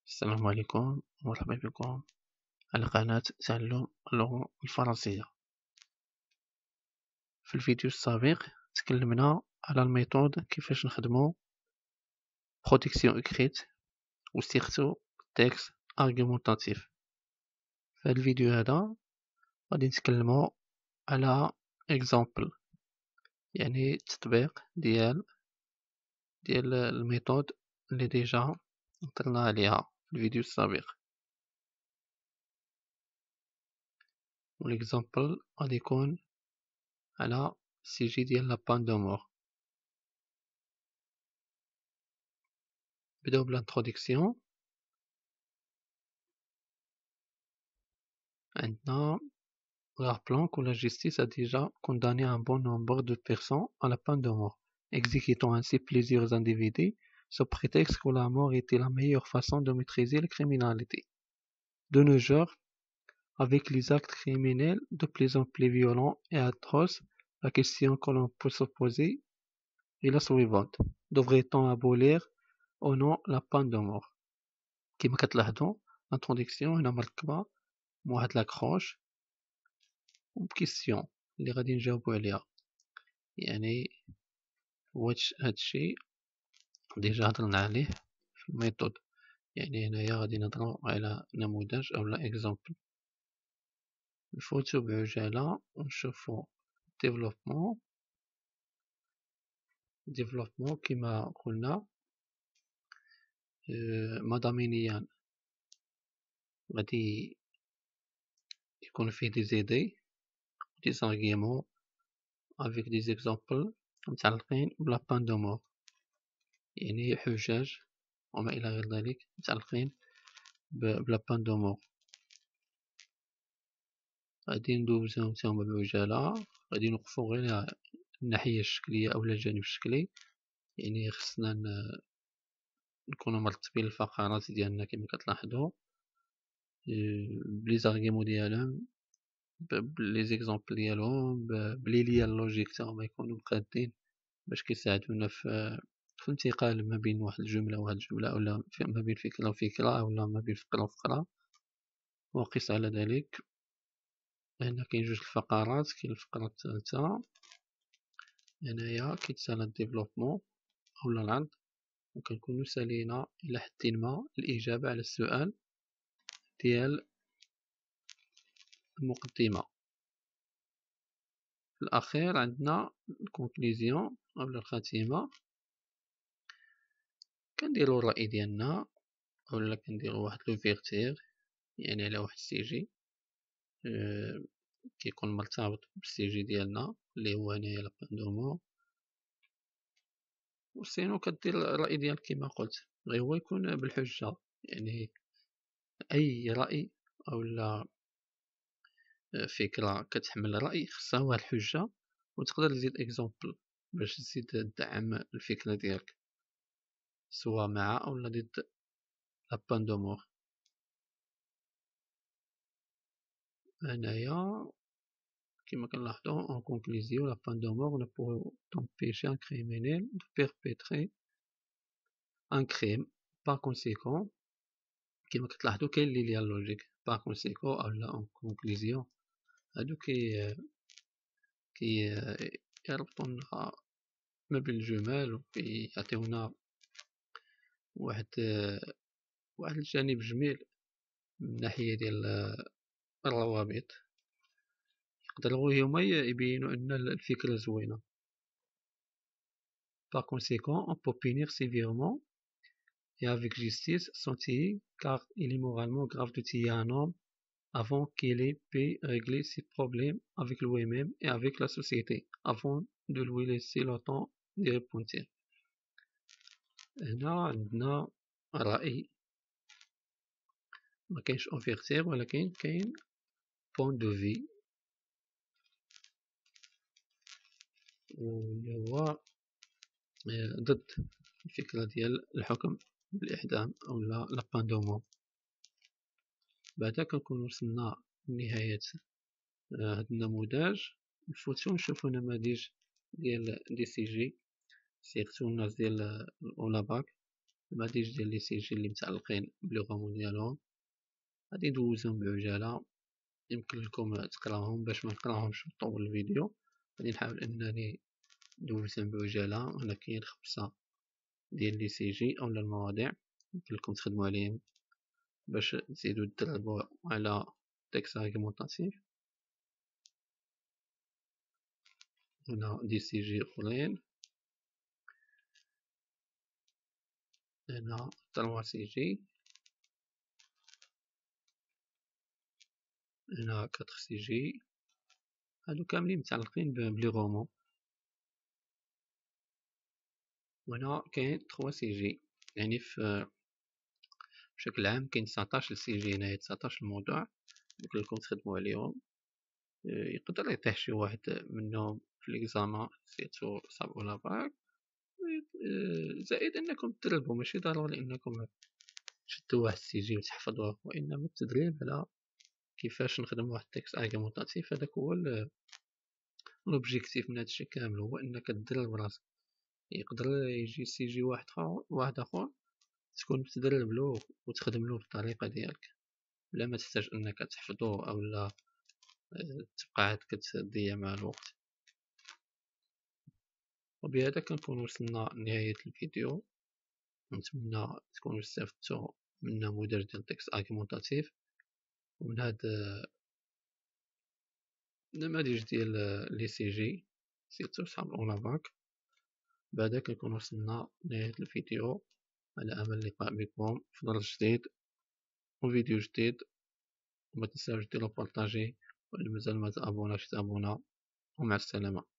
السلام عليكم ومرحبا بكم على قناة تعلم اللغة الفرنسية. في الفيديو السابق تكلمنا على الميثود كيفاش نخدمو برودكسيون إكريت و سيرتو تكست أرغيومونتاتيف. في هذا الفيديو هذا غادي نتكلمو على إكزامبل، يعني تطبيق ديال الميثود اللي ديجا هضرنا عليها في الفيديو السابق. والإكزامبل غادي يكون على السيجي ديال لابان دو مور. بداو بالانترودكسيون. عندنا rappelons que la justice a déjà condamné un bon nombre de personnes à la peine de mort, exécutant ainsi plusieurs individus sous prétexte que la mort était la meilleure façon de maîtriser la criminalité. De nos jours, avec les actes criminels de plus en plus violents et atroces, la question que l'on peut se poser est la suivante: devrait-on abolir ou non la peine de mort? كما كتلاحظوا l'introduction هنا مركبة بواحد لاكروش وبكيستيون اللي غادي نجاوبو عليها. يعني واش هادشي ديجا هضرنا عليه في الميثود، يعني هنايا غادي نهضرو على نموذج اولا اكزامبل. نفوتو بعجالة ونشوفو ديفلوبمون كما قلنا. مضامينيا غادي يكون فيه دي زيدي دي زارغيومون افيك دي زيكزامبل متعلقين بلا بان دو مور، يعني حجاج وما الى غير ذلك متعلقين بلا بان دو مور. غادي ندوزهم تما بعجالة، غادي نوقفو غير على الناحية الشكلية اولا الجانب الشكلي، يعني خصنا نكونو مرتبين الفقرات ديالنا كما كتلاحظوا بلي زارغيمون ديالهم بلي زيكزامبل ديالهم بلي ليان لوجيك تاهما يكونوا مقادين باش كيساعدونا في الانتقال ما بين واحد الجملة وواحد الجملة، اولا ما بين فكرة وفكرة، اولا ما بين فقرة وفقرة. وقس على ذلك هنا كاين جوج الفقرات، كاين الفقرة الثالثة هنايا كيتسالى الديفلوبمون اولا العرض، وكنكونو سالينا الى حد ما الإجابة على السؤال ديال المقدمة. في الأخير عندنا الكونكليزيون اولا الخاتمة، كنديرو الرأي ديالنا اولا كنديرو واحد لوفيرتير يعني على واحد السيجي كيكون مرتبط بالسيجي ديالنا اللي هو هنايا لابان دو مور. وسينو كدير الرأي ديالك كما قلت، غير هو يكون بالحجة، يعني أي رأي أولا فكرة كتحمل رأي خصها واحد الحجة، وتقدر تزيد إكزامبل باش تزيد تدعم الفكرة ديالك سواء مع أولا ضد لابان دو مور. هنايا كما كنلاحظو en conclusion la peine de mort ne peut empêcher un criminel de perpétrer un crime. par conséquent كما كتلاحظوا كاين لي ليان لوجيك par conséquent اولا en conclusion، هادو كي يربطوا لنا ما بين الجمل وكيعطيونا واحد الجانب جميل من ناحية ديال الروابط، يقدروا هما يبينوا ان الفكرة زوينة. par conséquent on peut punir sévèrement et avec justice son tuer, car il est moralement grave de tuer un homme avant qu'il ait pu régler ses problèmes avec lui-même et avec la société, avant de lui laisser le temps de repentir. هنا عندنا رأي، ما كاينش اوفيرتير ولكن كاين بوين دو في، واللي هو ضد الفكرة ديال الحكم بالإعدام أولا لا بان دو مور. بعدا كنكون وصلنا لنهاية هاد النموذج. نفوتو نشوفو نماذج ديال دي سي جي، سيرتو الناس ديال الأولى باك. المناديج ديال لي سي جي اللي متعلقين بلي غومون ديالهم غادي ندوزهم بعجالة، يمكن لكم تقراوهم. باش ما نقراوهمش نطول الفيديو غادي نحاول انني ندوزهم بعجالة. هنا كاين 5 ديال لي سي جي اولا المواضيع يمكن لكم تخدموا عليهم باش تزيدو تدربوا على تكست ارغيمونطاتيف. هنا دي سي جي اخرين، هنا 3 سي جي، هنا 4 سي جي، هادو كاملين متعلقين بلي غومون. وهنا كاين 3 سي جي، يعني بشكل عام كاين 19 سي جي هنايا، 19 الموضوع يمكن لكم تخدموا عليهم. يقدر يطيح شي واحد منهم في ليكزامان سيرتو صعب ولا باك. زائد انكم تدربوا، ماشي ضروري انكم تشدوا واحد السي جي وتحفظوه، وانما التدريب على كيفاش نخدم واحد التكست ارغيمونطاتيف. هذاك هو لوبجيكتيف من هادشي كامل، هو انك تدرب راسك. يقدر يجي سي جي واحد اخر تكون متدرب له وتخدم له بالطريقه ديالك بلا ما تحتاج انك تحفظه او لا تبقى عاد كتضيع مع الوقت. وبهذا كنكون وصلنا لنهاية الفيديو، نتمنى تكونوا استفدتوا من نموذج ديال التكست ارغيمونطاتيف ومن هاد النماذج ديال لي سي جي سيرتو صحاب الاولا باك. بعدا كنكون وصلنا لنهاية الفيديو، على امل اللقاء بكم في درس جديد وفيديو جديد. وما تنساوش ديروا بارطاجي، واللي مازال ما تابوناش تابونا. ومع السلامة.